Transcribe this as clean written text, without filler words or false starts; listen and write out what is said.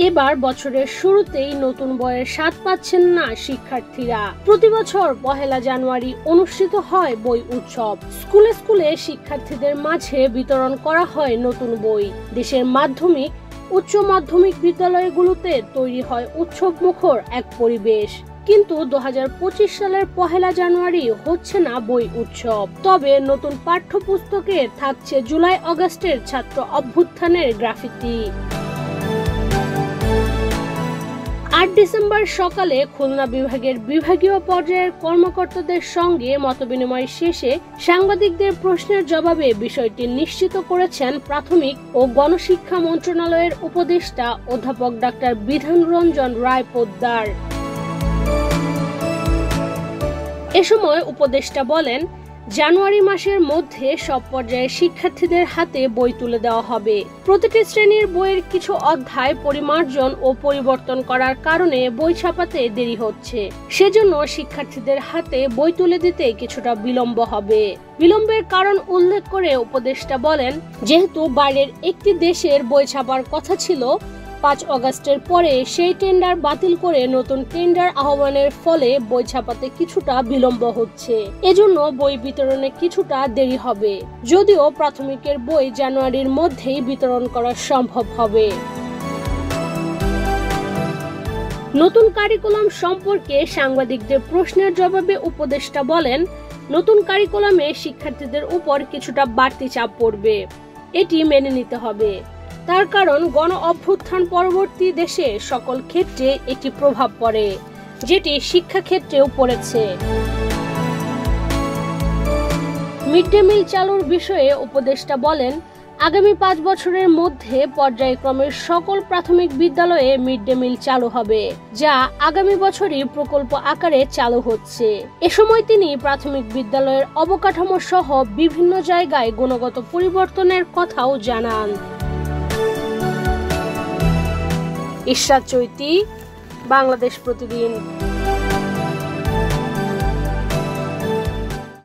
এবার বছরের শুরুতেই নতুন বইয়ের স্বাদ পাচ্ছেন না শিক্ষার্থীরা। প্রতি বছর 1 জানুয়ারি অনুষ্ঠিত হয় বই উৎসব। স্কুলে স্কুলে শিক্ষার্থীদের মাঝে বিতরণ করা হয় নতুন বই। দেশের মাধ্যমিক, উচ্চ মাধ্যমিক বিদ্যালয়গুলোতে তৈরি হয় উৎসব মুখর এক পরিবেশ। কিন্তু 2025 সালের 1 জানুয়ারি হচ্ছে না বই উৎসব। তবে নতুন পাঠ্যপুস্তকে থাকছে জুলাই আগস্টের ছাত্র অভ্যুত্থানের গ্রাফিতি। 8 ডিসেম্বর সকালে খুলনা বিভাগের বিভাগীয় পর্যায়ের কর্মকর্তাদের সঙ্গে মতবিনিময় শেষে সাংবাদিকদের প্রশ্নের জবাবে বিষয়টি নিশ্চিত করেছেন প্রাথমিক ও গণশিক্ষা মন্ত্রণালয়ের উপদেষ্টা অধ্যাপক ডাক্তার বিধানরঞ্জন রায় পোদ্দার। এ সময় উপদেষ্টা বলেন, জানুয়ারি মাসের মধ্যে সব পর্যায়ের শিক্ষার্থীদের হাতে বই তুলে দেওয়া হবে। প্রতিটি শ্রেণীর বইয়ের কিছু অধ্যায় পরিমার্জন ও পরিবর্তন করার কারণে বই ছাপাতে দেরি হচ্ছে। সেজন্য শিক্ষার্থীদের হাতে বই তুলে দিতে কিছুটা বিলম্ব হবে। বিলম্বের কারণ উল্লেখ করে উপদেষ্টা বলেন, যেহেতু বাইরের একটি দেশের বই ছাপার কথা ছিল, 5 আগস্টের পরে সেই টেন্ডার বাতিল করে নতুন টেন্ডার আহ্বানের ফলে বই ছাপাতে কিছুটা বিলম্ব হচ্ছে। এজন্য বই বিতরণে কিছুটা দেরি হবে, যদিও প্রাথমিকের বই জানুয়ারির মধ্যেই বিতরণ করা সম্ভব হবে। নতুন কারিকুলাম সম্পর্কে সাংবাদিকদের প্রশ্নের জবাবে উপদেষ্টা বলেন, নতুন কারিকুলামে শিক্ষার্থীদের উপর কিছুটা বাড়তি চাপ পড়বে। এটি মেনে নিতে হবে। তার কারণ গণ অভ্যুত্থান পরবর্তী দেশে সকল ক্ষেত্রে একটি প্রভাব পড়ে, যেটি শিক্ষা ক্ষেত্রেও পড়েছে। মিড ডে মিল চালুর বিষয়ে উপদেষ্টা বলেন, আগামী 5 বছরের মধ্যে পর্যায়ক্রমে সকল প্রাথমিক বিদ্যালয়ে মিড ডে মিল চালু হবে, যা আগামী বছরই প্রকল্প আকারে চালু হচ্ছে। এ সময় তিনি প্রাথমিক বিদ্যালয়ের অবকাঠামো সহ বিভিন্ন জায়গায় গুণগত পরিবর্তনের কথাও জানান। ইশরাত চৈতি, বাংলাদেশ প্রতিদিন।